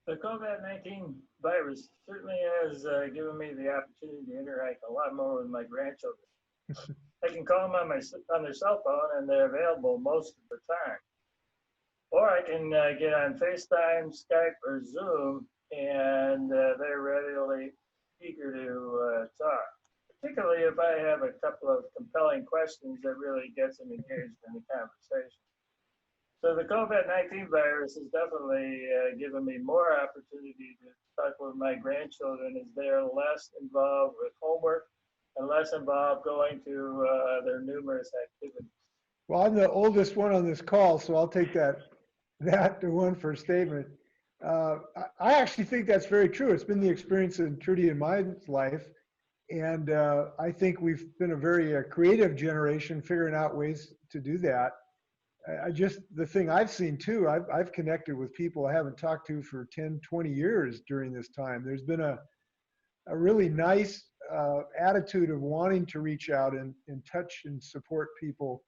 The COVID-19 virus certainly has given me the opportunity to interact a lot more with my grandchildren. I can call them on their cell phone and they're available most of the time. Or I can get on FaceTime, Skype, or Zoom, and they're readily eager to talk, particularly if I have a couple of compelling questions that really gets them engaged in the conversation. So the COVID-19 virus has definitely given me more opportunity to talk with my grandchildren as they're less involved with homework and less involved going to their numerous activities. Well, I'm the oldest one on this call, so I'll take that one for a statement. I actually think that's very true. It's been the experience in Trudy and my life. And I think we've been a very creative generation figuring out ways to do that. The thing I've seen too, I've connected with people I haven't talked to for 10, 20 years during this time. There's been a really nice attitude of wanting to reach out and touch and support people,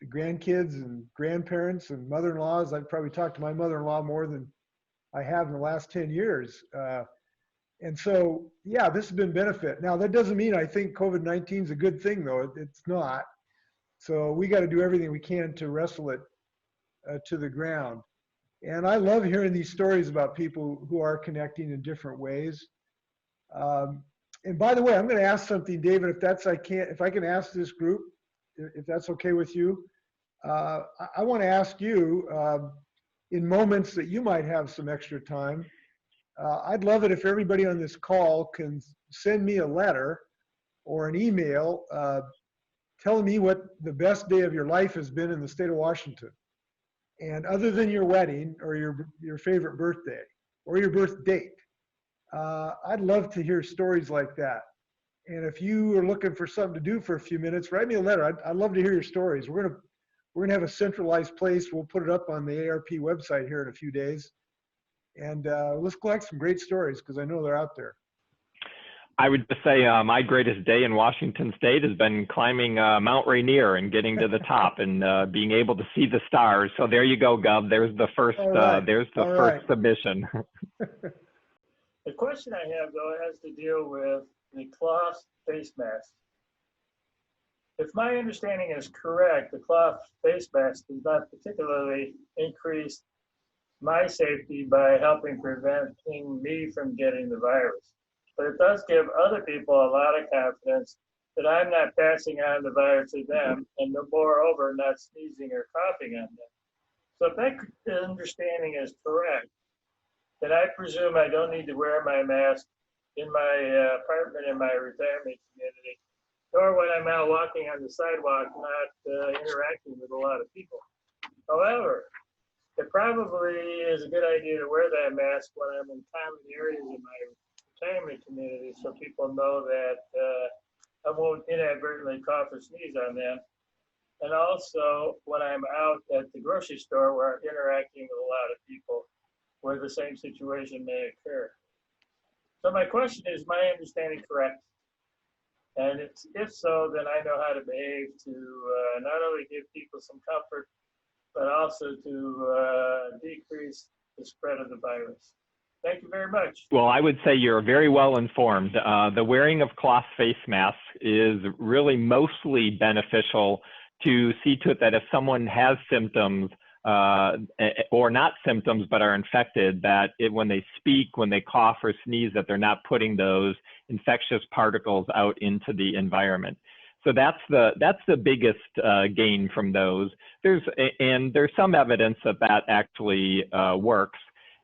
the grandkids and grandparents and mother-in-laws. I've probably talked to my mother-in-law more than I have in the last 10 years. And so, yeah, this has been benefit. Now, that doesn't mean I think COVID-19 is a good thing, though. It's not. So we got to do everything we can to wrestle it to the ground. And I love hearing these stories about people who are connecting in different ways. And by the way, I'm going to ask something, David, if I can ask this group, if that's okay with you. I want to ask you, in moments that you might have some extra time, I'd love it if everybody on this call can send me a letter or an email telling me what the best day of your life has been in the state of Washington. And other than your wedding or your favorite birthday or your birth date, I'd love to hear stories like that. And if you are looking for something to do for a few minutes, write me a letter. I'd love to hear your stories. We're gonna have a centralized place. We'll put it up on the ARP website here in a few days. And let's collect some great stories because I know they're out there. I would just say my greatest day in Washington State has been climbing Mount Rainier and getting to the top and being able to see the stars. So there you go, Gov. There's the first. First submission. The question I have, though, has to deal with the cloth face mask. If my understanding is correct, the cloth face mask does not particularly increase my safety by helping preventing me from getting the virus. But it does give other people a lot of confidence that I'm not passing on the virus to them, and moreover, not sneezing or coughing on them. So if that understanding is correct, then I presume I don't need to wear my mask in my apartment in my retirement community, or when I'm out walking on the sidewalk, not interacting with a lot of people. However, it probably is a good idea to wear that mask when I'm in common areas in my retirement community so people know that I won't inadvertently cough or sneeze on them. And also when I'm out at the grocery store where I'm interacting with a lot of people where the same situation may occur. So my question is, my understanding correct? And if so, then I know how to behave to not only give people some comfort, but also to decrease the spread of the virus. Thank you very much. Well, I would say you're very well informed. The wearing of cloth face masks is really mostly beneficial to see to it that if someone has symptoms or not symptoms but are infected, that when they speak, when they cough or sneeze, that they're not putting those infectious particles out into the environment. So that's the biggest gain from those. There's some evidence that actually works.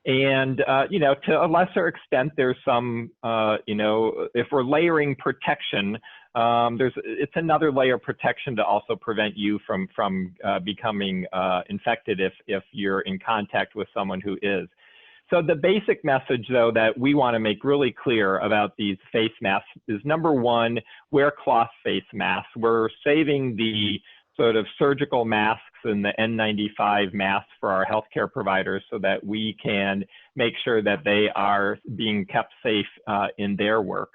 And, to a lesser extent, there's some, if we're layering protection, it's another layer of protection to also prevent you from becoming infected if you're in contact with someone who is. So the basic message, though, that we want to make really clear about these face masks is, number one, wear cloth face masks. We're saving the sort of surgical masks and the N95 masks for our healthcare providers so that we can make sure that they are being kept safe in their work.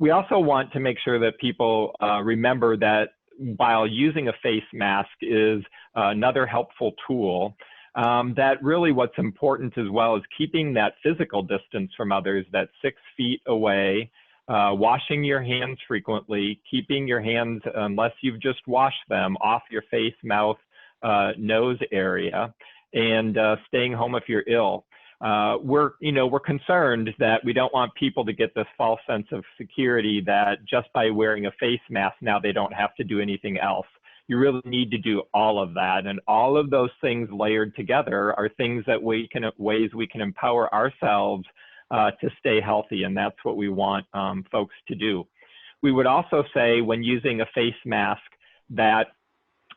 We also want to make sure that people remember that while using a face mask is another helpful tool, that really what's important as well is keeping that physical distance from others, that 6 feet away, washing your hands frequently, keeping your hands, unless you've just washed them, off your face, mouth, nose area, and staying home if you're ill. We're concerned that we don't want people to get this false sense of security that just by wearing a face mask, now they don't have to do anything else. You really need to do all of that. And all of those things layered together are things that ways we can empower ourselves to stay healthy. And that's what we want folks to do. We would also say when using a face mask that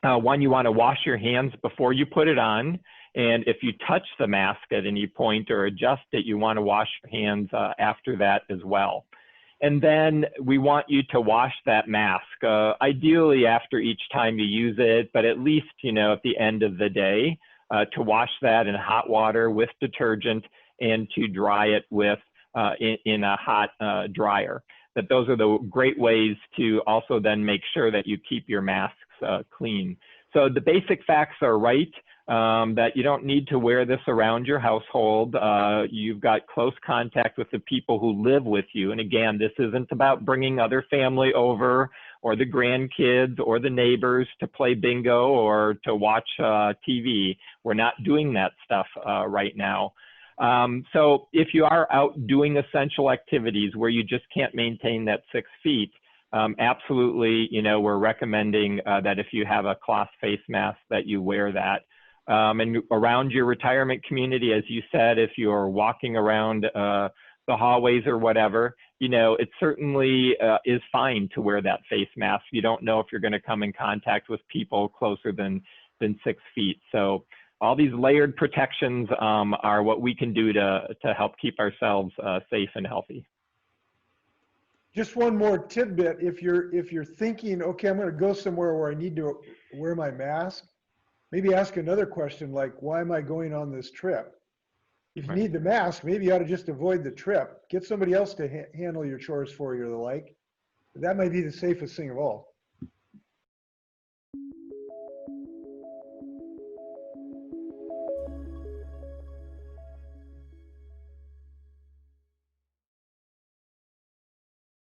one, you want to wash your hands before you put it on. And if you touch the mask at any point or adjust it, you want to wash your hands after that as well. And then we want you to wash that mask, ideally after each time you use it, but at least, at the end of the day, to wash that in hot water with detergent and to dry it with in a hot dryer. That those are the great ways to also then make sure that you keep your masks clean. So the basic facts are right. That you don't need to wear this around your household. You've got close contact with the people who live with you. And again, this isn't about bringing other family over or the grandkids or the neighbors to play bingo or to watch TV. We're not doing that stuff right now. So if you are out doing essential activities where you just can't maintain that 6 feet, absolutely, we're recommending that if you have a cloth face mask that you wear that. And around your retirement community, as you said, if you're walking around the hallways or whatever, it certainly is fine to wear that face mask. You don't know if you're going to come in contact with people closer than 6 feet. So all these layered protections are what we can do to help keep ourselves safe and healthy. Just one more tidbit. If you're thinking, okay, I'm going to go somewhere where I need to wear my mask, maybe ask another question like, why am I going on this trip? If you need the mask, maybe you ought to just avoid the trip. Get somebody else to handle your chores for you or the like. That might be the safest thing of all.